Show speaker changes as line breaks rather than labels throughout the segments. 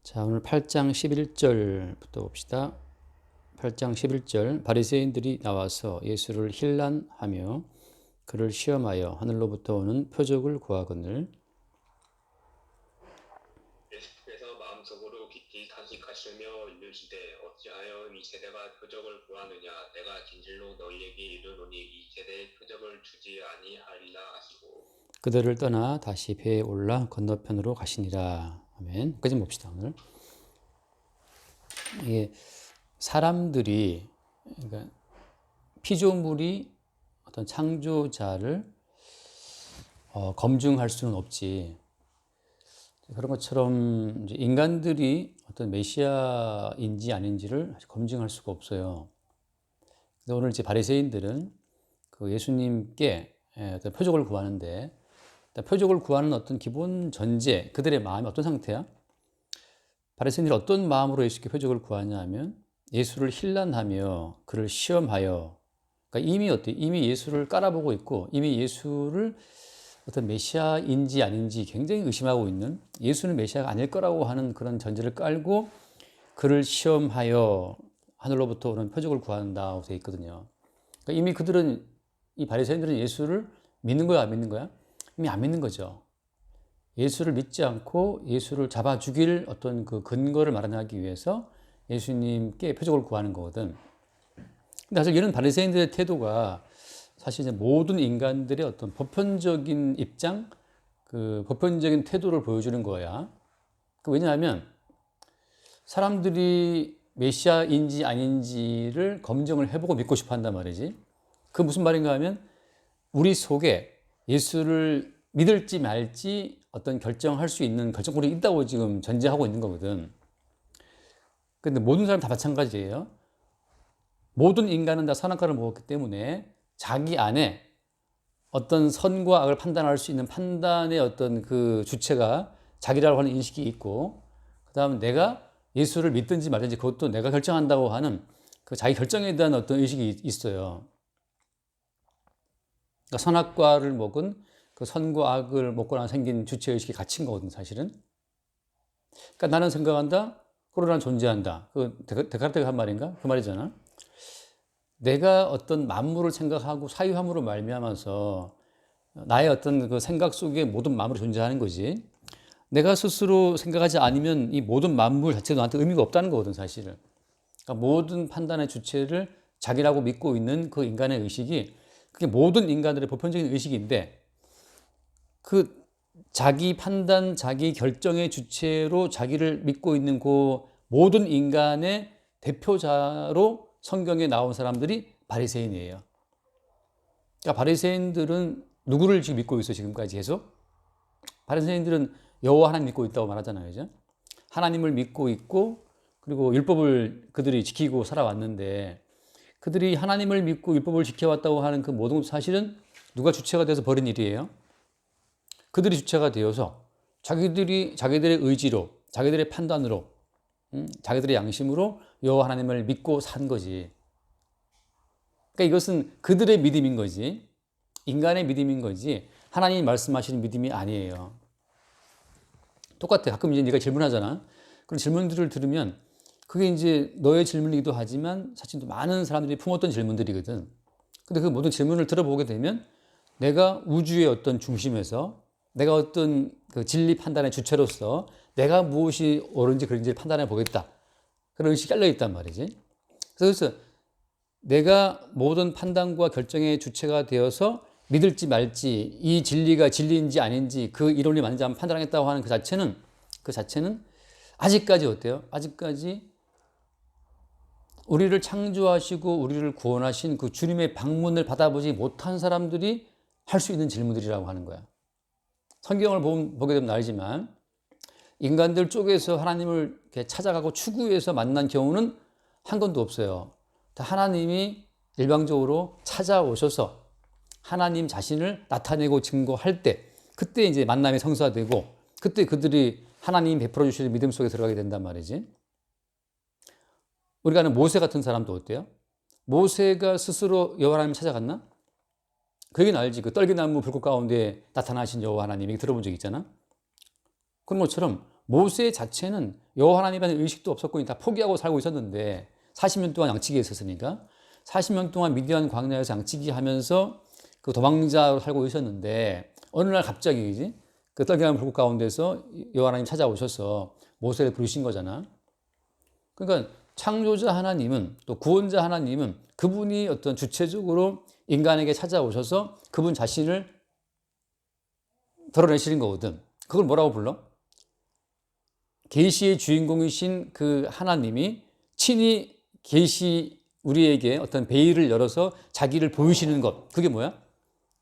자, 오늘 8장 11절부터 봅시다. 8장 11절 바리새인들이 나와서 예수를 힐난하며 그를 시험하여 하늘로부터 오는 표적을 구하거늘.
예수께서 마음속으로 깊이 탄식하시며 이르시되 어찌하여 이 세대가 표적을 구하느냐 내가 진실로 너희에게 이르노니 이 세대에 표적을 주지 아니하리라 하시고
그들을 떠나 다시 배에 올라 건너편으로 가시니라. 아멘. 여기까지 봅시다. 오늘 이게 사람들이, 그러니까 피조물이 어떤 창조자를 검증할 수는 없지. 그런 것처럼 이제 인간들이 어떤 메시아인지 아닌지를 검증할 수가 없어요. 그래서 오늘 이제 바리새인들은 그 예수님께 어떤 표적을 구하는데, 표적을 구하는 어떤 기본 전제, 그들의 마음이 어떤 상태야? 바리새인들이 어떤 마음으로 예수께 표적을 구하냐 하면 예수를 힐난하며 그를 시험하여, 그러니까 이미 예수를 깔아보고 있고 이미 예수를 어떤 메시아인지 아닌지 굉장히 의심하고 있는, 예수는 메시아가 아닐 거라고 하는 그런 전제를 깔고 그를 시험하여 하늘로부터 오는 표적을 구한다고 되어 있거든요. 그러니까 이미 그들은, 이 바리새인들은 예수를 믿는 거야, 안 믿는 거야? 이미 안 믿는 거죠. 예수를 믿지 않고 예수를 잡아 죽일 어떤 그 근거를 마련하기 위해서 예수님께 표적을 구하는 거거든. 근데 사실 이런 바리새인들의 태도가 사실 이제 모든 인간들의 어떤 보편적인 입장, 그 보편적인 태도를 보여주는 거야. 왜냐하면 사람들이 메시아인지 아닌지를 검증을 해보고 믿고 싶어 한단 말이지. 그 무슨 말인가 하면 우리 속에 예수를 믿을지 말지 어떤 결정할 수 있는 결정권이 있다고 지금 전제하고 있는 거거든. 근데 모든 사람 다 마찬가지예요. 모든 인간은 다 선악과를 먹었기 때문에 자기 안에 어떤 선과 악을 판단할 수 있는 판단의 어떤 그 주체가 자기라고 하는 인식이 있고, 그 다음 내가 예수를 믿든지 말든지 그것도 내가 결정한다고 하는 그 자기 결정에 대한 어떤 의식이 있어요. 그러니까 선악과를 먹은 그 선과 악을 먹고 나서 생긴 주체의식이 갇힌 거거든, 사실은. 그러니까 나는 생각한다, 그러고 난 존재한다. 그 데카르트가 한 말인가? 그 말이잖아. 내가 어떤 만물을 생각하고 사유함으로 말미암아서 나의 어떤 그 생각 속에 모든 만물이 존재하는 거지. 내가 스스로 생각하지 않으면 이 모든 만물 자체도 나한테 의미가 없다는 거거든, 사실은. 그러니까 모든 판단의 주체를 자기라고 믿고 있는 그 인간의 의식이, 그게 모든 인간들의 보편적인 의식인데, 그 자기 판단, 자기 결정의 주체로 자기를 믿고 있는 그 모든 인간의 대표자로 성경에 나온 사람들이 바리새인이에요. 그러니까 바리새인들은 누구를 지금 믿고 있어, 지금까지 계속? 바리새인들은 여호와 하나님 믿고 있다고 말하잖아요, 그죠? 하나님을 믿고 있고, 그리고 율법을 그들이 지키고 살아왔는데, 그들이 하나님을 믿고 율법을 지켜왔다고 하는 그 모든 사실은 누가 주체가 돼서 벌인 일이에요? 그들이 주체가 되어서 자기들의 의지로, 자기들의 판단으로, 자기들의 양심으로 여호와 하나님을 믿고 산 거지. 그러니까 이것은 그들의 믿음인 거지, 인간의 믿음인 거지, 하나님이 말씀하시는 믿음이 아니에요. 똑같아. 가끔 이제 네가 질문하잖아. 그런 질문들을 들으면 그게 이제 너의 질문이기도 하지만 사실 또 많은 사람들이 품었던 질문들이거든. 근데 그 모든 질문을 들어보게 되면 내가 우주의 어떤 중심에서, 내가 어떤 그 진리 판단의 주체로서 내가 무엇이 옳은지 그른지 판단해 보겠다, 그런 의식이 깔려 있단 말이지. 그래서 내가 모든 판단과 결정의 주체가 되어서 믿을지 말지, 이 진리가 진리인지 아닌지 그 이론이 맞는지 한번 판단하겠다고 하는 그 자체는 아직까지 어때요? 아직까지 우리를 창조하시고 우리를 구원하신 그 주님의 방문을 받아보지 못한 사람들이 할 수 있는 질문들이라고 하는 거야. 성경을 보게 되면 알지만 인간들 쪽에서 하나님을 찾아가고 추구해서 만난 경우는 한 건도 없어요. 다 하나님이 일방적으로 찾아오셔서 하나님 자신을 나타내고 증거할 때, 그때 이제 만남이 성사되고, 그때 그들이 하나님 베풀어 주시는 믿음 속에 들어가게 된단 말이지. 우리가 아는 모세 같은 사람도 어때요? 모세가 스스로 여호와 하나님을 찾아갔나? 그 얘기는 알지. 그 떨기나무 불꽃 가운데 나타나신 여호와 하나님, 얘기 들어본 적 있잖아. 그런 것처럼 모세 자체는 여호와 하나님에 대한 의식도 없었고 다 포기하고 살고 있었는데 40년 동안 양치기에 있었으니까 40년 동안 미디안 광야에서 양치기 하면서 그 도망자로 살고 있었는데 어느 날 갑자기 그 떨기나무 불꽃 가운데서 여호와 하나님 찾아오셔서 모세를 부르신 거잖아. 그러니까 창조자 하나님은 또 구원자 하나님은 그분이 어떤 주체적으로 인간에게 찾아오셔서 그분 자신을 드러내시는 거거든. 그걸 뭐라고 불러? 계시의 주인공이신 그 하나님이 친히 계시 우리에게 어떤 베일을 열어서 자기를 보이시는 것. 그게 뭐야?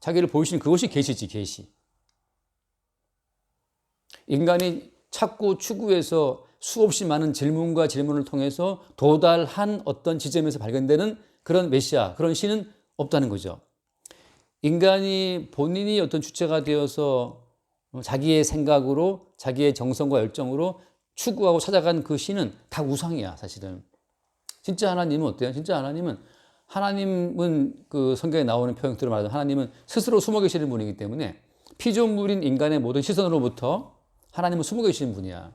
자기를 보이시는 그것이 계시지, 계시. 인간이 찾고 추구해서 수없이 많은 질문과 질문을 통해서 도달한 어떤 지점에서 발견되는 그런 메시아, 그런 신은 없다는 거죠. 인간이 본인이 어떤 주체가 되어서 자기의 생각으로 자기의 정성과 열정으로 추구하고 찾아간 그 신은 다 우상이야, 사실은. 진짜 하나님은 어때요? 진짜 하나님은 그 성경에 나오는 표현대로 말하자면 하나님은 스스로 숨어 계시는 분이기 때문에 피조물인 인간의 모든 시선으로부터 하나님은 숨어 계시는 분이야.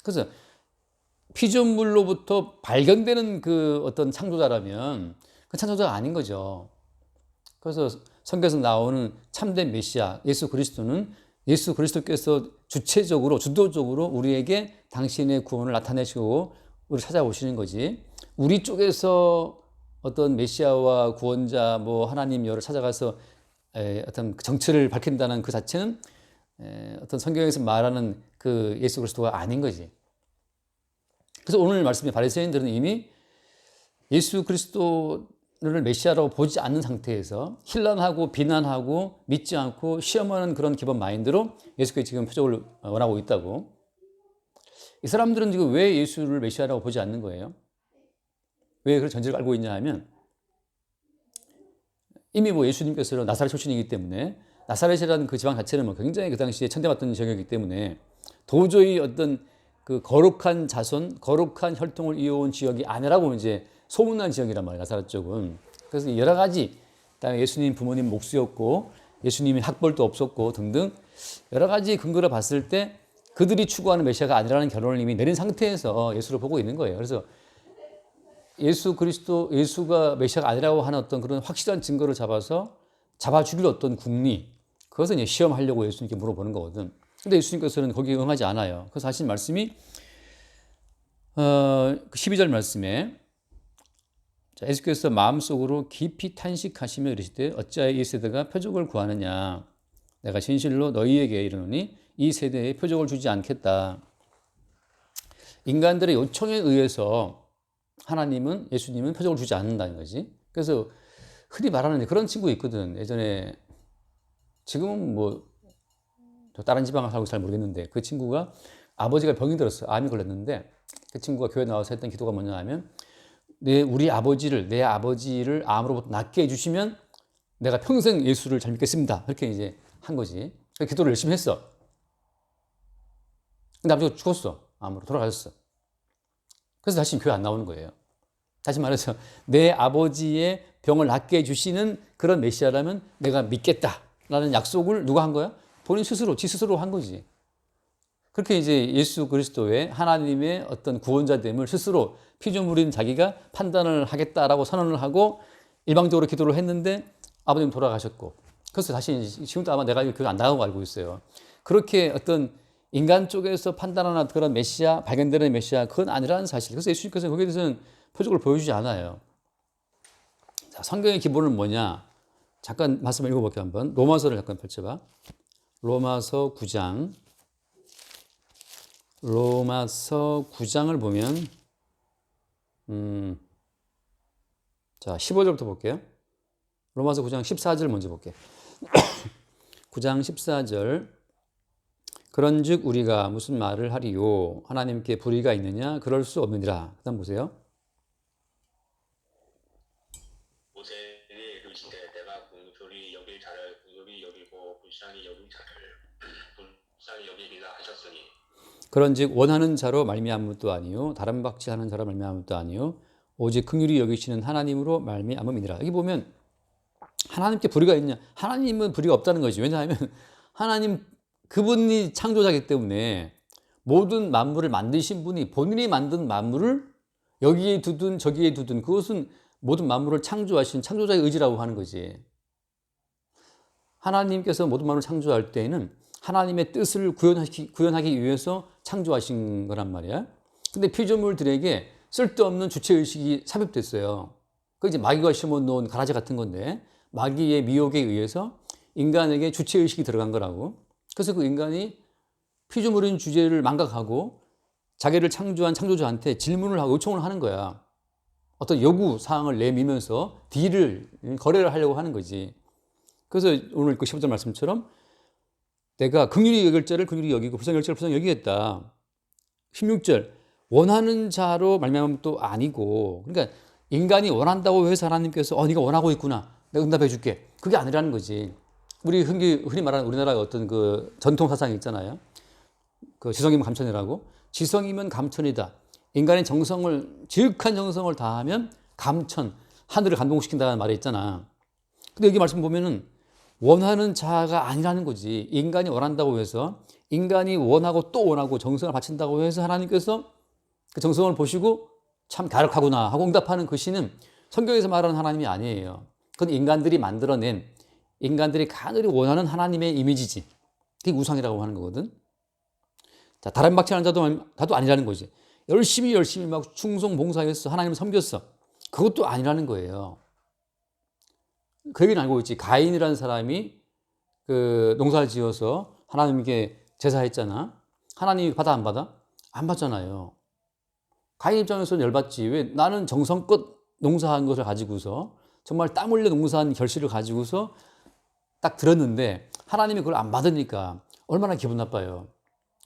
그래서 피조물로부터 발견되는 그 어떤 창조자라면 그 창조자가 아닌 거죠. 그래서 성경에서 나오는 참된 메시아 예수 그리스도는 예수 그리스도께서 주체적으로 주도적으로 우리에게 당신의 구원을 나타내시고 우리 찾아오시는 거지. 우리 쪽에서 어떤 메시아와 구원자 뭐 하나님 여를 찾아가서 어떤 정체를 밝힌다는 그 자체는 어떤 성경에서 말하는 그 예수 그리스도가 아닌 거지. 그래서 오늘 말씀에 바리새인들은 이미 예수 그리스도를 메시아라고 보지 않는 상태에서 힐난하고 비난하고 믿지 않고 시험하는 그런 기본 마인드로 예수께 지금 표적을 원하고 있다고. 이 사람들은 지금 왜 예수를 메시아라고 보지 않는 거예요? 왜 그런 전제를 알고 있냐 하면 이미 뭐 예수님께서는 나사렛 출신이기 때문에 나사렛이라는 그 지방 자체는 뭐 굉장히 그 당시에 천대받던 지역이기 때문에 도저히 어떤 그 거룩한 자손, 거룩한 혈통을 이어온 지역이 아니라고 이제 소문난 지역이란 말이에요, 나사렛 쪽은. 그래서 여러 가지, 그다음에 예수님 부모님 목수였고, 예수님이 학벌도 없었고 등등 여러 가지 근거를 봤을 때 그들이 추구하는 메시아가 아니라는 결론을 이미 내린 상태에서 예수를 보고 있는 거예요. 그래서 예수 그리스도, 예수가 메시아가 아니라고 하는 어떤 그런 확실한 증거를 잡아 죽일 어떤 궁리, 그것을 이제 시험하려고 예수님께 물어보는 거거든. 근데 예수님께서는 거기에 응하지 않아요. 그래서 하신 말씀이 12절 말씀에 예수께서 마음속으로 깊이 탄식하시며 이르시되 어찌하여 이 세대가 표적을 구하느냐. 내가 진실로 너희에게 이르노니 이 세대에 표적을 주지 않겠다. 인간들의 요청에 의해서 하나님은, 예수님은 표적을 주지 않는다는 거지. 그래서 흔히 말하는 그런 친구 있거든. 예전에, 지금은 뭐 다른 지방에 살고 잘 모르겠는데 그 친구가 아버지가 병이 들었어요. 암이 걸렸는데 그 친구가 교회 나와서 했던 기도가 뭐냐 하면 내 아버지를 암으로부터 낫게 해주시면 내가 평생 예수를 잘 믿겠습니다. 그렇게 이제 한 거지. 그 기도를 열심히 했어. 근데 아버지가 죽었어. 암으로 돌아가셨어. 그래서 다시 교회 안 나오는 거예요. 다시 말해서 내 아버지의 병을 낫게 해주시는 그런 메시아라면 내가 믿겠다라는 약속을 누가 한 거야? 본인 스스로, 지 스스로 한 거지. 그렇게 이제 예수 그리스도의 하나님의 어떤 구원자됨을 스스로 피조물인 자기가 판단을 하겠다라고 선언을 하고 일방적으로 기도를 했는데 아버님 돌아가셨고, 그래서 다시 지금도 아마 내가 교회 안 나가고 알고 있어요. 그렇게 어떤 인간 쪽에서 판단하는 그런 메시아, 발견되는 메시아, 그건 아니라는 사실. 그래서 예수님께서 거기에 대해서는 표적을 보여주지 않아요. 자, 성경의 기본은 뭐냐? 잠깐 말씀을 읽어볼게요, 한번. 로마서를 잠깐 펼쳐봐. 로마서 9장. 로마서 9장을 보면, 자, 15절부터 볼게요. 로마서 9장 14절 먼저 볼게요. 9장 14절. 그런즉 우리가 무슨 말을 하리요? 하나님께 불의가 있느냐? 그럴 수 없느니라. 그 다음 보세요.
모세에게 이르시되 내가 공소리 여길 자를 공소리 여기고 불쌍히 여길 자를 불쌍히 여기리라 하셨으니
그런즉 원하는 자로 말미암음도 아니요 다른 박질하는 자로 말미암음도 아니요 오직 긍휼히 여기시는 하나님으로 말미암음이니라. 여기 보면 하나님께 불의가 있냐? 하나님은 불의가 없다는 거지. 왜냐하면 하나님 그분이 창조자이기 때문에 모든 만물을 만드신 분이 본인이 만든 만물을 여기에 두든 저기에 두든 그것은 모든 만물을 창조하신 창조자의 의지라고 하는 거지. 하나님께서 모든 만물을 창조할 때에는 하나님의 뜻을 구현하기 위해서 창조하신 거란 말이야. 근데 피조물들에게 쓸데없는 주체의식이 삽입됐어요. 그 이제 마귀가 심어놓은 가라지 같은 건데 마귀의 미혹에 의해서 인간에게 주체의식이 들어간 거라고. 그래서 그 인간이 피조물인 주제를 망각하고 자기를 창조한 창조자한테 질문을 하고 요청을 하는 거야. 어떤 요구 사항을 내밀면서 딜을 거래를 하려고 하는 거지. 그래서 오늘 그 15절 말씀처럼 내가 긍휼히 여길 자를 긍휼히 여기고 불쌍히 여길 자를 불쌍히 여기겠다. 16절 원하는 자로 말미암으면 또 아니고, 그러니까 인간이 원한다고 해서 하나님께서 네가 원하고 있구나, 내가 응답해 줄게, 그게 아니라는 거지. 우리 흔히 말하는 우리나라의 어떤 그 전통 사상이 있잖아요. 그 지성이면 감천이라고. 지성이면 감천이다. 인간의 정성을, 지극한 정성을 다하면 감천, 하늘을 감동시킨다는 말이 있잖아. 근데 여기 말씀 보면은 원하는 자가 아니라는 거지. 인간이 원한다고 해서, 인간이 원하고 또 원하고 정성을 바친다고 해서 하나님께서 그 정성을 보시고 참 갸륵하구나 하고 응답하는 그 신은 성경에서 말하는 하나님이 아니에요. 그건 인간들이 만들어낸, 인간들이 간절히 원하는 하나님의 이미지지. 그게 우상이라고 하는 거거든. 자, 다른 박치하는 자도 아니라는 거지. 열심히 막 충성 봉사했어, 하나님을 섬겼어, 그것도 아니라는 거예요. 그 얘기는 알고 있지. 가인이라는 사람이 그 농사를 지어서 하나님께 제사했잖아. 하나님이 받아 안 받아? 안 받잖아요. 가인 입장에서는 열받지. 왜? 나는 정성껏 농사한 것을 가지고서, 정말 땀 흘려 농사한 결실을 가지고서 딱 들었는데 하나님이 그걸 안 받으니까 얼마나 기분 나빠요.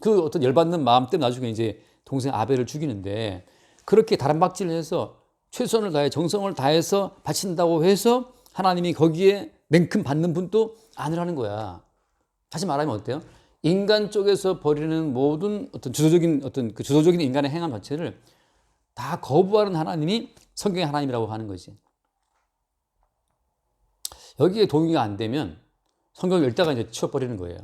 그 어떤 열받는 마음 때문에 나중에 이제 동생 아벨을 죽이는데, 그렇게 다란박질을 해서 최선을 다해 정성을 다해서 바친다고 해서 하나님이 거기에 냉큼 받는 분도 아니라는 거야. 다시 말하면 어때요? 인간 쪽에서 벌이는 모든 어떤 주도적인 인간의 행함 자체를 다 거부하는 하나님이 성경의 하나님이라고 하는 거지. 여기에 동의가 안 되면 성경을 읽다가 이제 치워버리는 거예요.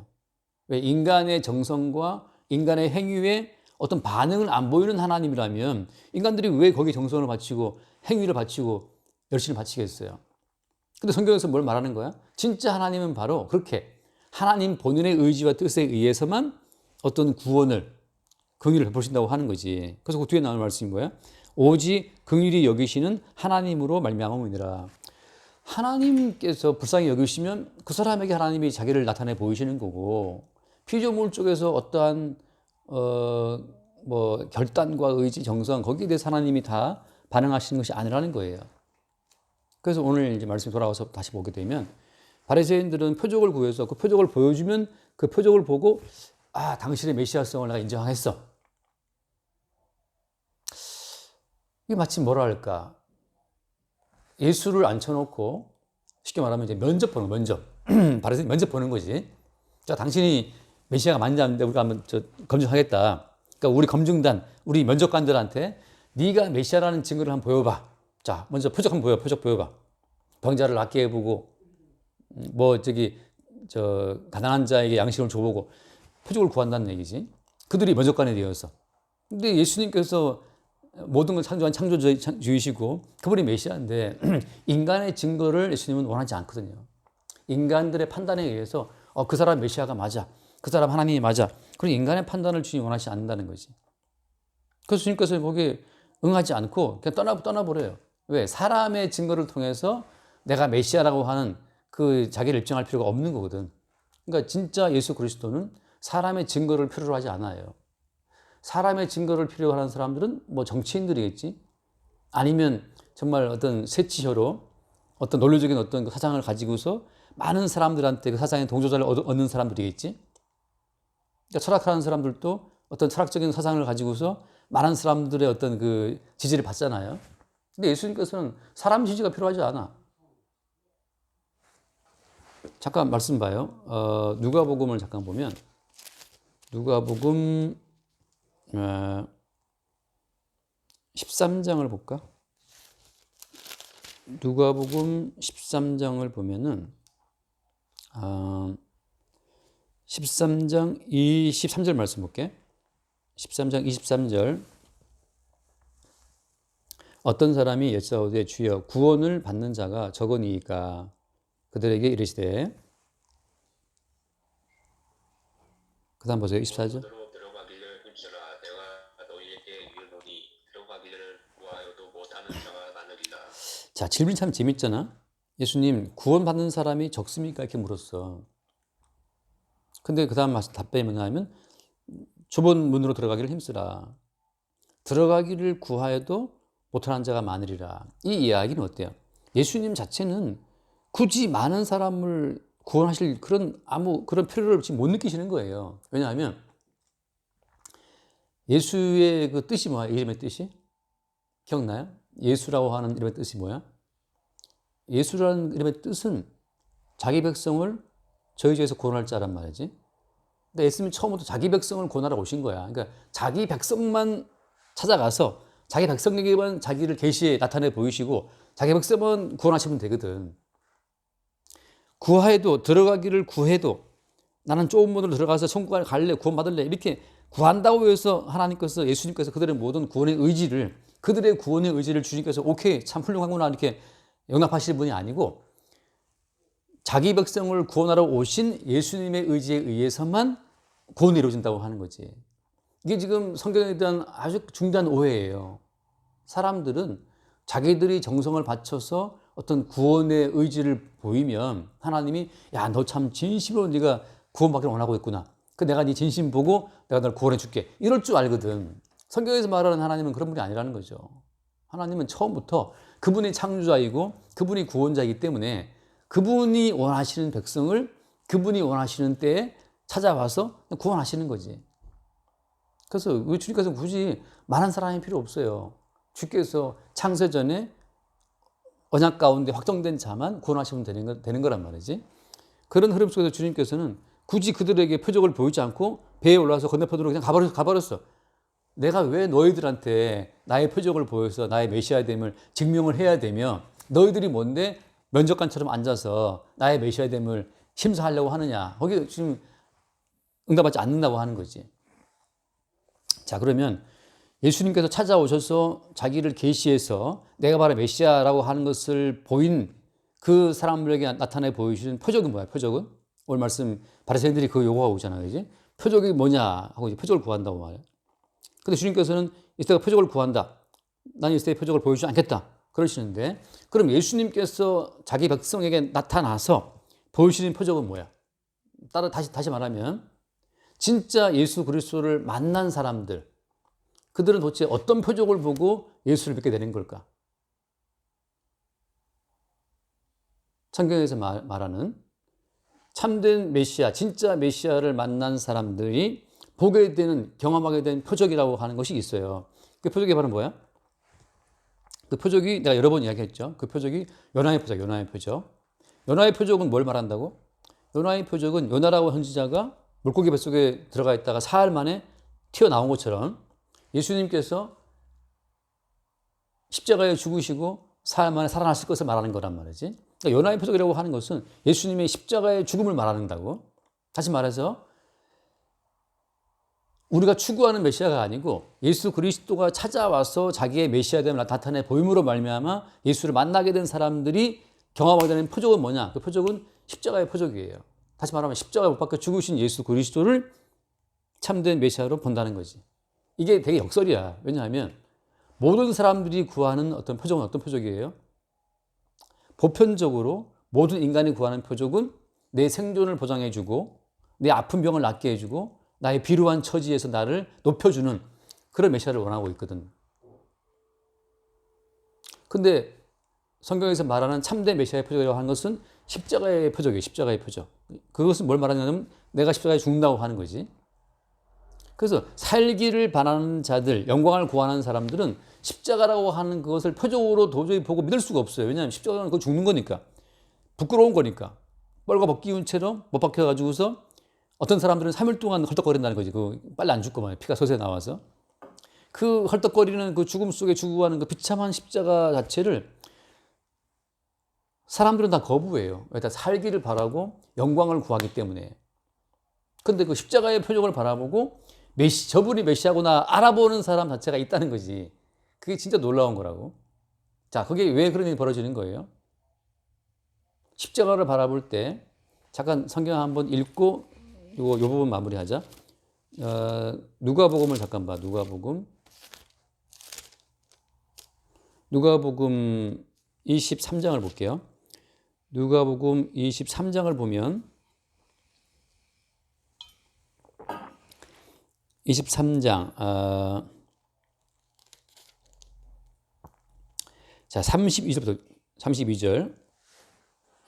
왜? 인간의 정성과 인간의 행위에 어떤 반응을 안 보이는 하나님이라면 인간들이 왜 거기에 정성을 바치고 행위를 바치고 열심을 바치겠어요? 근데 성경에서 뭘 말하는 거야? 진짜 하나님은 바로 그렇게 하나님 본인의 의지와 뜻에 의해서만 어떤 구원을, 긍휼을 베푸신다고 하는 거지. 그래서 그 뒤에 나오는 말씀이 뭐야? 오직 긍휼히 여기시는 하나님으로 말미암음이니라. 하나님께서 불쌍히 여기시면 그 사람에게 하나님이 자기를 나타내 보이시는 거고, 피조물 쪽에서 어떠한 결단과 의지, 정성, 거기에 대해서 하나님이 다 반응하시는 것이 아니라는 거예요. 그래서 오늘 이제 말씀이 돌아와서 다시 보게 되면 바리새인들은 표적을 구해서 그 표적을 보여주면 그 표적을 보고 당신의 메시아성을 내가 인정하겠어. 이게 마치 뭐라 할까? 예수를 앉혀놓고 쉽게 말하면 이제 면접 보는 거, 면접. 바리새인 면접 보는 거지. 자, 당신이 메시아가 맞는지 안 맞는지 우리가 한번 검증하겠다. 그러니까 우리 검증단, 우리 면접관들한테 네가 메시아라는 증거를 한번 보여봐. 자, 먼저 표적 한번 표적 보여봐. 병자를 낫게 해보고, 가난한 자에게 양식을 줘보고, 표적을 구한다는 얘기지. 그들이 면접관이 되어서. 근데 예수님께서 모든 걸 창조한 창조주이시고, 그분이 메시아인데, 인간의 증거를 예수님은 원하지 않거든요. 인간들의 판단에 의해서, 그 사람 메시아가 맞아, 그 사람 하나님이 맞아, 그런 인간의 판단을 주님이 원하지 않는다는 거지. 그래서 주님께서 거기에 응하지 않고 그냥 떠나버려요. 왜? 사람의 증거를 통해서 내가 메시아라고 하는 그 자기를 입증할 필요가 없는 거거든. 그러니까 진짜 예수 그리스도는 사람의 증거를 필요로 하지 않아요. 사람의 증거를 필요로 하는 사람들은 정치인들이겠지, 아니면 정말 어떤 세치혀로 어떤 논리적인 어떤 사상을 가지고서 많은 사람들한테 그 사상의 동조자를 얻는 사람들이겠지. 그러니까 철학하는 사람들도 어떤 철학적인 사상을 가지고서 많은 사람들의 어떤 그 지지를 받잖아요. 근데 예수님께서는 사람 지지가 필요하지 않아. 잠깐 말씀 봐요. 누가복음을 잠깐 보면, 누가복음 13장을 볼까? 누가복음 13장을 보면은 13장 23절 말씀 볼게. 13장 23절. 어떤 사람이 여짜오되 주여 구원을 받는 자가 적으니이까 그들에게 이르시되. 그 다음 보세요. 24절.
들어가기를 힘쓰라. 내가 너희에게 이르노니 들어가기를 구하여도 못하는 자가 많으리라.
자, 질문이 참 재밌잖아. 예수님, 구원받는 사람이 적습니까? 이렇게 물었어. 근데 그 다음 답변이 뭐냐면 좁은 문으로 들어가기를 힘쓰라. 들어가기를 구하여도 못하는 자가 많으리라. 이 이야기는 어때요? 예수님 자체는 굳이 많은 사람을 구원하실 그런 필요를 지금 못 느끼시는 거예요. 왜냐하면 예수의 그 뜻이 뭐야? 이름의 뜻이? 기억나요? 예수라고 하는 이름의 뜻이 뭐야? 예수라는 이름의 뜻은 자기 백성을 저희 죄에서 구원할 자란 말이지. 근데 예수님이 처음부터 자기 백성을 구원하러 오신 거야. 그러니까 자기 백성만 찾아가서 자기 백성에게만 자기를 계시에 나타내 보이시고 자기 백성만 구원하시면 되거든. 구해도 들어가기를 구해도 나는 좁은 문으로 들어가서 천국에 갈래 구원받을래 이렇게 구한다고 해서 하나님께서 예수님께서 그들의 모든 구원의 의지를 그들의 구원의 의지를 주님께서 오케이 참 훌륭하구나 이렇게 용납하실 분이 아니고 자기 백성을 구원하러 오신 예수님의 의지에 의해서만 구원이 이루어진다고 하는 거지. 이게 지금 성경에 대한 아주 중대한 오해예요. 사람들은 자기들이 정성을 바쳐서 어떤 구원의 의지를 보이면 하나님이 야, 너 참 진심으로 네가 구원받기를 원하고 있구나. 그 내가 네 진심 보고 내가 널 구원해 줄게. 이럴 줄 알거든. 성경에서 말하는 하나님은 그런 분이 아니라는 거죠. 하나님은 처음부터 그분이 창조자이고 그분이 구원자이기 때문에 그분이 원하시는 백성을 그분이 원하시는 때에 찾아와서 구원하시는 거지. 그래서 주님께서 굳이 많은 사람이 필요 없어요. 주께서 창세전에 언약 가운데 확정된 자만 구원하시면 되는 거란 말이지. 그런 흐름 속에서 주님께서는 굳이 그들에게 표적을 보이지 않고 배에 올라서 건너편으로 그냥 가버렸어. 내가 왜 너희들한테 나의 표적을 보여서 나의 메시아됨을 증명을 해야 되며 너희들이 뭔데 면접관처럼 앉아서 나의 메시아됨을 심사하려고 하느냐. 거기 지금 응답하지 않는다고 하는 거지. 자, 그러면 예수님께서 찾아오셔서 자기를 계시해서 내가 바로 메시아라고 하는 것을 보인 그 사람들에게 나타내 보이시는 표적은 뭐야? 표적은? 오늘 말씀 바리새인들이 그 요구하고 오잖아요. 그지? 표적이 뭐냐 하고 이제 표적을 구한다고 말해요. 근데 주님께서는 이때가 표적을 구한다. 나는 이때의 표적을 보여주지 않겠다. 그러시는데 그럼 예수님께서 자기 백성에게 나타나서 보여주시는 표적은 뭐야? 다시 말하면 진짜 예수 그리스도를 만난 사람들 그들은 도대체 어떤 표적을 보고 예수를 믿게 되는 걸까? 성경에서 말하는 참된 메시아, 진짜 메시아를 만난 사람들이 보게 되는, 경험하게 된 표적이라고 하는 것이 있어요. 그 표적이 바로 뭐야? 그 표적이 내가 여러 번 이야기했죠. 그 표적이 요나의 표적, 요나의 표적. 요나의 표적은 뭘 말한다고? 요나의 표적은 요나라고 선지자가 물고기 뱃속에 들어가 있다가 사흘 만에 튀어나온 것처럼 예수님께서 십자가에 죽으시고 사흘 만에 살아나실 것을 말하는 거란 말이지. 그러니까 요나의 표적이라고 하는 것은 예수님의 십자가의 죽음을 말한다고. 다시 말해서 우리가 추구하는 메시아가 아니고 예수 그리스도가 찾아와서 자기의 메시아됨을 나타내 보임으로 말미암아 예수를 만나게 된 사람들이 경험하게 되는 표적은 뭐냐? 그 표적은 십자가의 표적이에요. 다시 말하면 십자가에 못 박혀 죽으신 예수 그리스도를 참된 메시아로 본다는 거지. 이게 되게 역설이야. 왜냐하면 모든 사람들이 구하는 어떤 표적은 어떤 표적이에요? 보편적으로 모든 인간이 구하는 표적은 내 생존을 보장해주고 내 아픈 병을 낫게 해주고 나의 비루한 처지에서 나를 높여주는 그런 메시아를 원하고 있거든. 근데 성경에서 말하는 참된 메시아의 표적이라고 하는 것은 십자가의 표적이에요. 십자가의 표적. 그것은 뭘 말하냐면 내가 십자가에 죽는다고 하는 거지. 그래서 살기를 바라는 자들, 영광을 구하는 사람들은 십자가라고 하는 그것을 표적으로 도저히 보고 믿을 수가 없어요. 왜냐하면 십자가는 그거 죽는 거니까. 부끄러운 거니까. 뻘과 벗기운 채로 못 박혀가지고서 어떤 사람들은 3일 동안 헐떡거린다는 거지. 그 빨리 안 죽고 말이야. 피가 서서히 나와서. 그 헐떡거리는 그 죽음 속에 죽어가는 그 비참한 십자가 자체를 사람들은 다 거부해요. 다 살기를 바라고 영광을 구하기 때문에. 근데 그 십자가의 표적을 바라보고 저분이 메시아구나 알아보는 사람 자체가 있다는 거지. 그게 진짜 놀라운 거라고. 자, 그게 왜 그런 일이 벌어지는 거예요? 십자가를 바라볼 때 잠깐 성경 한번 읽고 요 부분 마무리하자. 누가복음을 잠깐 봐. 누가복음 23장을 볼게요. 누가복음 23장을 보면 23장 자 32절부터 32절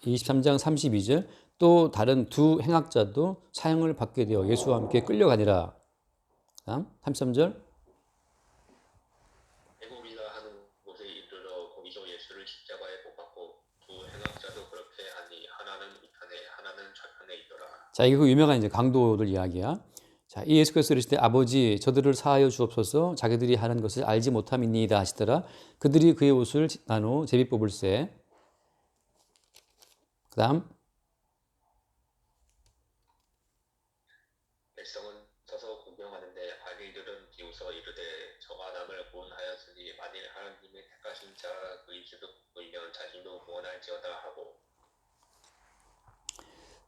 23장 32절 또 다른 두 행악자도 사형을 받게 되어 예수와 함께 끌려가니라. 다음 33절
애굽이라 하는 곳에 이르러 거기서 예수를 십자가에 못 박고 두 행악자도 그렇게 하니 하나는 우편에 하나는 좌편에 있더라.
자, 이거 그 유명한 이제 강도들 이야기야. 자, 이 예수께서 이르시되 아버지 저들을 사하여 주옵소서 자기들이 하는 것을 알지 못함이니이다 하시더라. 그들이 그의 옷을 나누어 제비 뽑을세. 그다음
백성은 서서 구경하는데 바리들은 비웃어 이르되 저가 남을 구원하였으니 만일 하나님이 택하신 자 그의 주도 보이면 자신도 구원할지어다 하고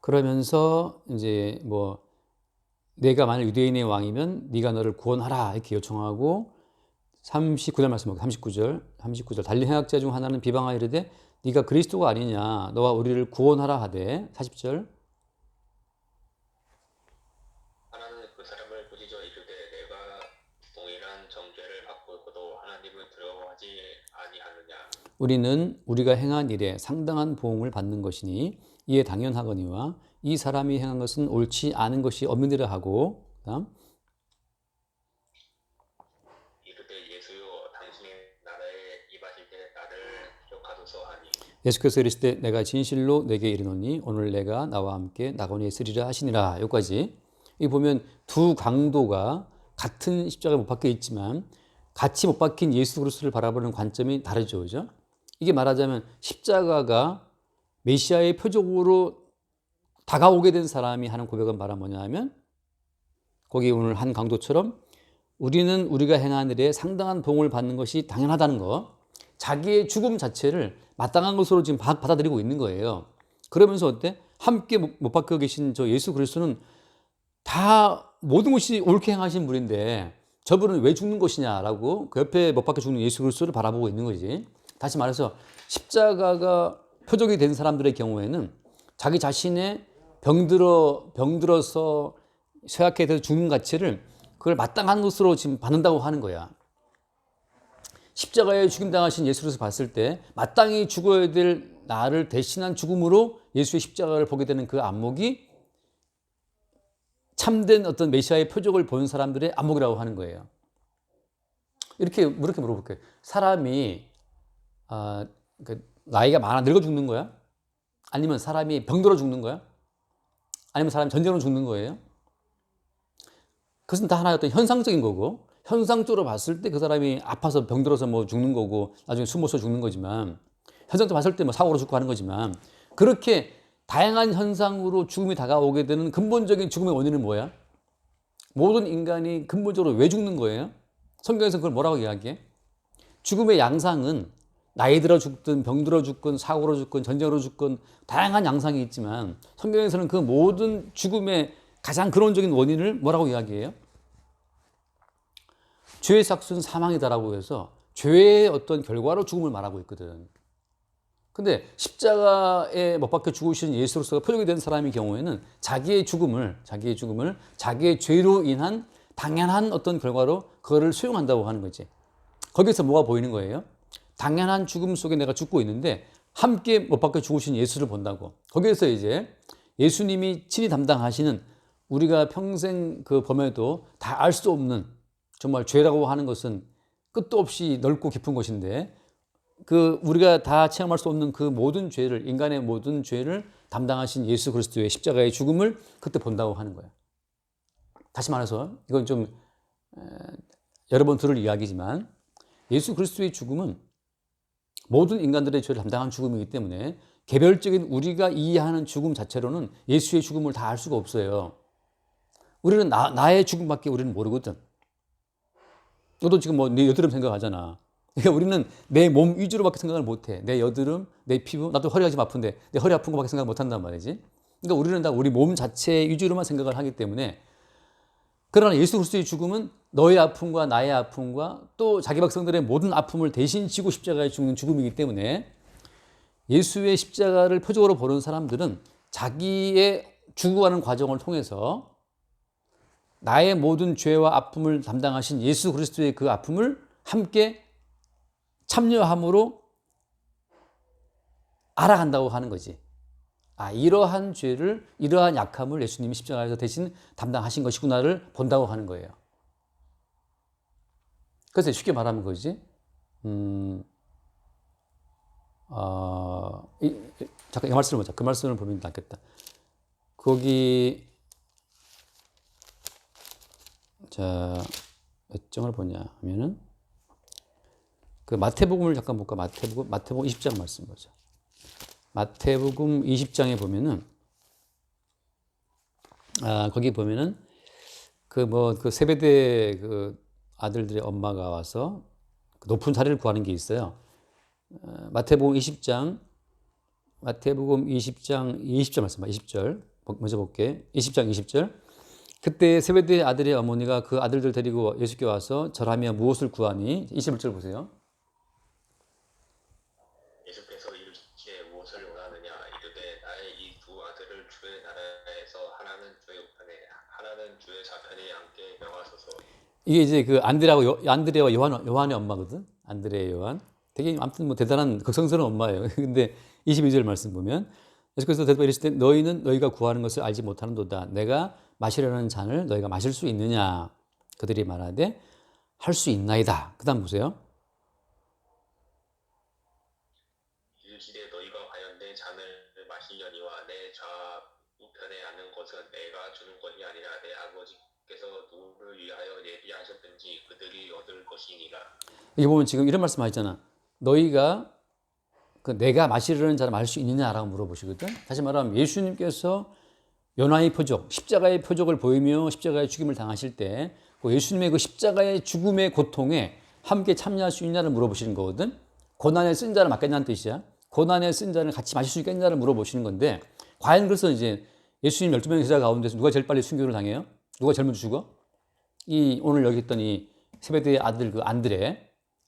그러면서 이제 뭐 내가 만일 유대인의 왕이면 네가 너를 구원하라 이렇게 요청하고 39절 말씀하고 39절 달리 행악자 중 하나는 비방하여 이르되 네가 그리스도가 아니냐 너와 우리를 구원하라 하되 40절
하나는 그 사람을 꾸짖어 이르되 내가 동일한 정죄를 받고 있고도 하나님을 두려워하지 아니하느냐
우리는 우리가 행한 일에 상당한 보응을 받는 것이니 이에 당연하거니와 이 사람이 행한 것은 옳지 않은 것이 없느니라 하고 그다음
이르되 예수여 당신의 나라에 입하실 때 나를 기억하소서 하니
예수께서 이르시되 내가 진실로 내게 이르노니 오늘 내가 나와 함께 낙원에 있으리라 하시니라. 여기까지. 이 보면 두 강도가 같은 십자가에 못 박혀 있지만 같이 못 박힌 예수 그리스도를 바라보는 관점이 다르죠. 그죠? 이게 말하자면 십자가가 메시아의 표적으로 다가오게 된 사람이 하는 고백은 말은 뭐냐 하면 거기 오늘 한 강도처럼 우리는 우리가 행한 일에 상당한 보응을 받는 것이 당연하다는 거, 자기의 죽음 자체를 마땅한 것으로 지금 받아들이고 있는 거예요. 그러면서 어때? 함께 못 박혀 계신 저 예수 그리스도는 다 모든 것이 옳게 행하신 분인데 저분은 왜 죽는 것이냐라고 그 옆에 못 박혀 죽는 예수 그리스도를 바라보고 있는 거지. 다시 말해서 십자가가 표적이 된 사람들의 경우에는 자기 자신의 병들어서 쇠약해 돼서 죽는 가치를 그걸 마땅한 것으로 지금 받는다고 하는 거야. 십자가에 죽임당하신 예수 그리스도 봤을 때 마땅히 죽어야 될 나를 대신한 죽음으로 예수의 십자가를 보게 되는 그 안목이 참된 어떤 메시아의 표적을 본 사람들의 안목이라고 하는 거예요. 이렇게 물어볼게요. 사람이 나이가 많아 늙어 죽는 거야? 아니면 사람이 병들어 죽는 거야? 아니면 사람이 전쟁으로 죽는 거예요? 그것은 다 하나의 어떤 현상적인 거고, 현상적으로 봤을 때 그 사람이 아파서 병들어서 뭐 죽는 거고 나중에 숨어서 죽는 거지만, 현상적으로 봤을 때 뭐 사고로 죽고 하는 거지만, 그렇게 다양한 현상으로 죽음이 다가오게 되는 근본적인 죽음의 원인은 뭐야? 모든 인간이 근본적으로 왜 죽는 거예요? 성경에서 그걸 뭐라고 이야기해? 죽음의 양상은 나이 들어 죽든 병들어 죽건 사고로 죽건 전쟁으로 죽건 다양한 양상이 있지만 성경에서는 그 모든 죽음의 가장 근원적인 원인을 뭐라고 이야기해요? 죄의 삭수는 사망이다라고 해서 죄의 어떤 결과로 죽음을 말하고 있거든. 근데 십자가에 못 박혀 죽으신 예수로서 표적이 된 사람의 경우에는 자기의 죽음을 자기의 죄로 인한 당연한 어떤 결과로 그거를 수용한다고 하는 거지. 거기서 뭐가 보이는 거예요? 당연한 죽음 속에 내가 죽고 있는데 함께 못 박혀 죽으신 예수를 본다고. 거기에서 이제 예수님이 친히 담당하시는 우리가 평생 그 범해도 다 알 수 없는 정말 죄라고 하는 것은 끝도 없이 넓고 깊은 것인데 그 우리가 다 체험할 수 없는 그 모든 죄를, 인간의 모든 죄를 담당하신 예수 그리스도의 십자가의 죽음을 그때 본다고 하는 거예요. 다시 말해서 이건 좀 여러 번 들을 이야기지만 예수 그리스도의 죽음은 모든 인간들의 죄를 담당한 죽음이기 때문에 개별적인 우리가 이해하는 죽음 자체로는 예수의 죽음을 다 알 수가 없어요. 우리는 나의 죽음밖에 우리는 모르거든. 너도 지금 뭐 내 여드름 생각하잖아. 그러니까 우리는 내 몸 위주로밖에 생각을 못해. 내 여드름, 내 피부, 나도 허리가 지금 아픈데 내 허리 아픈 거밖에 생각 못한단 말이지. 그러니까 우리는 다 우리 몸 자체 위주로만 생각을 하기 때문에, 그러나 예수 그리스도의 죽음은 너의 아픔과 나의 아픔과 또 자기 백성들의 모든 아픔을 대신 지고 십자가에 죽는 죽음이기 때문에, 예수의 십자가를 표적으로 보는 사람들은 자기의 죽어가는 과정을 통해서 나의 모든 죄와 아픔을 담당하신 예수 그리스도의 그 아픔을 함께 참여함으로 알아간다고 하는 거지. 이러한 죄를, 이러한 약함을 예수님이 십자가에서 대신 담당하신 것이구나를 본다고 하는 거예요. 그래서 쉽게 말하면 그거지. 잠깐 이 말씀을 보자. 그 말씀을 보면 낫겠다. 거기 몇 장을 보냐 하면은 그 마태복음을 잠깐 볼까? 마태복음 20장 말씀 보자. 마태복음 20장에 보면은 거기 보면은 그 세베대 그 아들들의 엄마가 와서 높은 자리를 구하는 게 있어요. 마태복음 20장 20절 말씀 봐. 20절 먼저 볼게. 20장 20절. 그때 세베대의 아들의 어머니가 그 아들들 데리고 예수께 와서 절하며 무엇을 구하니? 21절 보세요.
예수께서 이르시되 무엇을 원하느냐 이르되 나의 이 두 아들을 주의 나라에서 하나는 주의 우편에 하나는 주의 좌편에 앉게 명하소서. 이게
이제 그 안드레와 요한의 엄마거든. 안드레 요한. 되게 아무튼 뭐 대단한 극성스러운 엄마예요. 근데 22절 말씀 보면 예수께서 대답하여 이르시되 너희는 너희가 구하는 것을 알지 못하는도다. 내가 마시려는 잔을 너희가 마실 수 있느냐? 그들이 말하되 할 수 있나이다. 그다음 보세요.
이르시되 너희가 과연 내 잔을 마시려니와 내 좌우편에 앉는 것은 내가 주는 것이 아니라 내 아버지께서 누구를 위하여 예비하셨든지 그들이 얻을 것이니라.
여기 보면 지금 이런 말씀 하셨잖아. 너희가 내가 마시려는 잔을 마실 수 있느냐라고 물어보시거든. 다시 말하면 예수님께서 연화의 표적, 십자가의 표적을 보이며 십자가의 죽임을 당하실 때 예수님의 그 십자가의 죽음의 고통에 함께 참여할 수 있냐를 물어보시는 거거든. 고난에 쓴 잔을 맞겠냐는 뜻이야. 고난에 쓴 잔을 같이 마실 수 있겠냐를 물어보시는 건데, 과연 그래서 이제 예수님 12명의 제자 가운데서 누가 제일 빨리 순교를 당해요? 누가 제일 먼저 죽어? 오늘 여기 있던 이 세베대의 아들 그 안드레,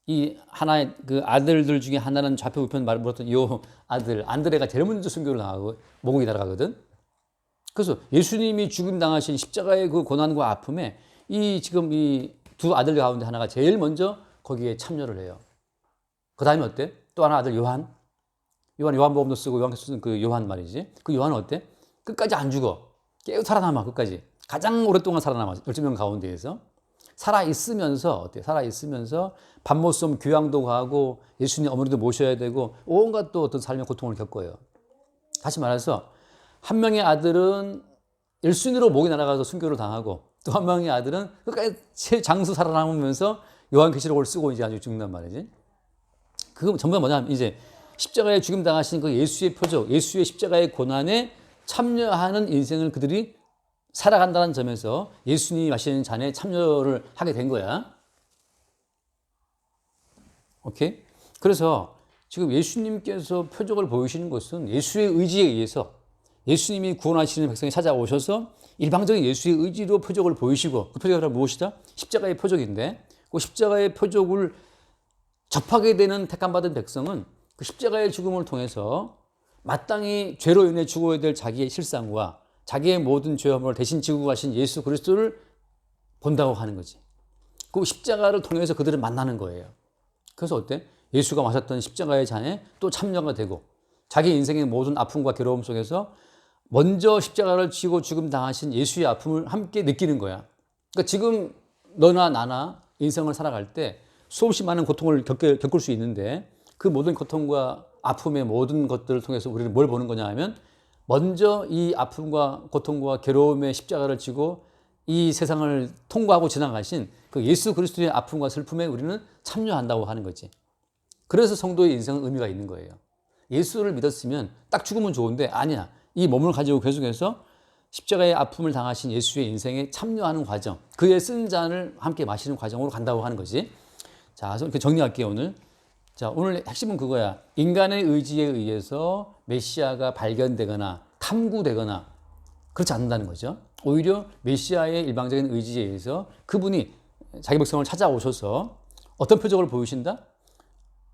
이 하나의 그 아들들 중에 하나는 좌표 우편 말을 물었던 이 아들 안드레가 제일 먼저 순교를 당하고 목이 날아가거든. 그래서 예수님이 죽임 당하신 십자가의 그 고난과 아픔에 지금 이 두 아들 가운데 하나가 제일 먼저 거기에 참여를 해요. 그 다음에 어때? 또 하나 아들 요한복음도 쓰고 요한께서 쓰는 그 요한 말이지. 그 요한은 어때? 끝까지 안 죽어. 계속 살아남아. 끝까지 가장 오랫동안 살아남아. 12명 가운데에서 살아있으면서 어때? 살아있으면서 밤모섬 교양도 가고 예수님 어머니도 모셔야 되고 온갖 또 어떤 삶의 고통을 겪어요. 다시 말해서 한 명의 아들은 1순위로 목이 날아가서 순교를 당하고, 또 한 명의 아들은 끝까지 장수 살아남으면서 요한계시록을 쓰고 이제 아주 죽는단 말이지. 그거 전부 뭐냐면 이제 십자가에 죽임 당하신 그 예수의 표적, 예수의 십자가의 고난에 참여하는 인생을 그들이 살아간다는 점에서 예수님이 마시는 잔에 참여를 하게 된 거야. 오케이? 그래서 지금 예수님께서 표적을 보이시는 것은 예수의 의지에 의해서, 예수님이 구원하시는 백성이 찾아오셔서 일방적인 예수의 의지로 표적을 보이시고, 그 표적이 무엇이다? 십자가의 표적인데, 그 십자가의 표적을 접하게 되는 택함받은 백성은 그 십자가의 죽음을 통해서 마땅히 죄로 인해 죽어야 될 자기의 실상과 자기의 모든 죄업을 대신 지고 가신 예수 그리스도를 본다고 하는 거지. 그 십자가를 통해서 그들을 만나는 거예요. 그래서 어때? 예수가 마셨던 십자가의 잔에 또 참여가 되고, 자기 인생의 모든 아픔과 괴로움 속에서 먼저 십자가를 지고 죽음 당하신 예수의 아픔을 함께 느끼는 거야. 그러니까 지금 너나 나나 인생을 살아갈 때 수없이 많은 고통을 겪을 수 있는데, 그 모든 고통과 아픔의 모든 것들을 통해서 우리는 뭘 보는 거냐 하면, 먼저 이 아픔과 고통과 괴로움의 십자가를 지고 이 세상을 통과하고 지나가신 그 예수 그리스도의 아픔과 슬픔에 우리는 참여한다고 하는 거지. 그래서 성도의 인생은 의미가 있는 거예요. 예수를 믿었으면 딱 죽으면 좋은데, 아니야. 이 몸을 가지고 계속해서 십자가의 아픔을 당하신 예수의 인생에 참여하는 과정, 그의 쓴 잔을 함께 마시는 과정으로 간다고 하는 거지. 자, 그래서 이렇게 정리할게요, 오늘. 자, 오늘 핵심은 그거야. 인간의 의지에 의해서 메시아가 발견되거나 탐구되거나 그렇지 않는다는 거죠. 오히려 메시아의 일방적인 의지에 의해서 그분이 자기 백성을 찾아오셔서 어떤 표적을 보이신다?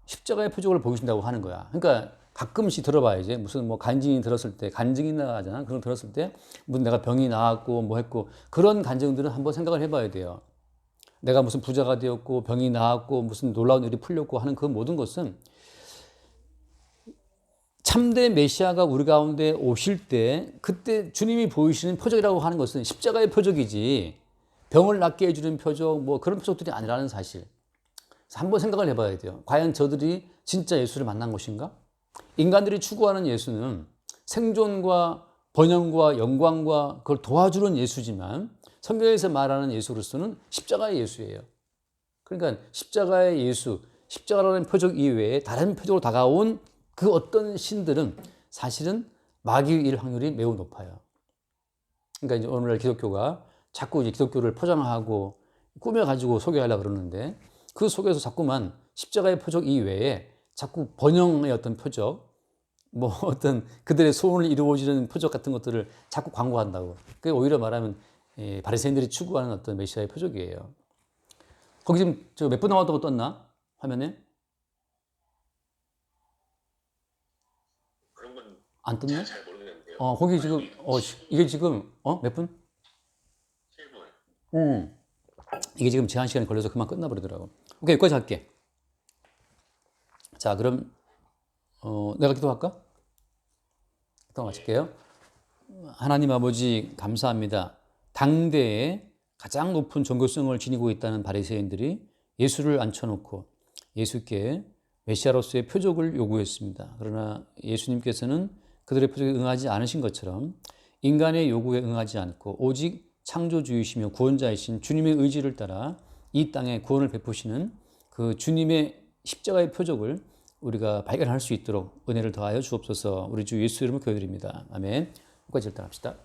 십자가의 표적을 보이신다고 하는 거야. 그러니까 가끔씩 들어봐야지. 무슨 뭐 간증이 들었을 때, 간증이 나가잖아. 그런 거 들었을 때, 무슨 내가 병이 나았고 뭐 했고, 그런 간증들은 한번 생각을 해봐야 돼요. 내가 무슨 부자가 되었고, 병이 나았고, 무슨 놀라운 일이 풀렸고 하는 그 모든 것은 참된 메시아가 우리 가운데 오실 때, 그때 주님이 보이시는 표적이라고 하는 것은 십자가의 표적이지, 병을 낫게 해주는 표적, 뭐 그런 표적들이 아니라는 사실. 한번 생각을 해봐야 돼요. 과연 저들이 진짜 예수를 만난 것인가? 인간들이 추구하는 예수는 생존과 번영과 영광과 그걸 도와주는 예수지만 성경에서 말하는 예수로서는 십자가의 예수예요. 그러니까 십자가의 예수, 십자가라는 표적 이외에 다른 표적으로 다가온 그 어떤 신들은 사실은 마귀일 확률이 매우 높아요. 그러니까 이제 오늘날 기독교가 자꾸 이제 기독교를 포장하고 꾸며가지고 소개하려고 그러는데 그 속에서 자꾸만 십자가의 표적 이외에 자꾸 번영의 어떤 표적, 뭐 어떤 그들의 소원을 이루어지는 표적 같은 것들을 자꾸 광고한다고. 그게 오히려 말하면 바리새인들이 추구하는 어떤 메시아의 표적이에요. 거기 지금 저 몇 분 남았다고 떴나? 화면에?
그런 건
안 떴네?
잘 모르겠는데요.
거기 지금, 이게 지금, 몇 분?
7분.
이게 지금 제한 시간이 걸려서 그만 끝나버리더라고. 오케이, 여기까지 할게. 자, 그럼, 내가 기도할까? 기도 마칠게요. 하나님 아버지, 감사합니다. 당대에 가장 높은 종교성을 지니고 있다는 바리새인들이 예수를 앉혀놓고 예수께 메시아로서의 표적을 요구했습니다. 그러나 예수님께서는 그들의 표적에 응하지 않으신 것처럼 인간의 요구에 응하지 않고 오직 창조주이시며 구원자이신 주님의 의지를 따라 이 땅에 구원을 베푸시는 그 주님의 십자가의 표적을 우리가 발견할 수 있도록 은혜를 더하여 주옵소서. 우리 주 예수 이름으로 기도드립니다. 아멘. 여기까지 일단 합시다.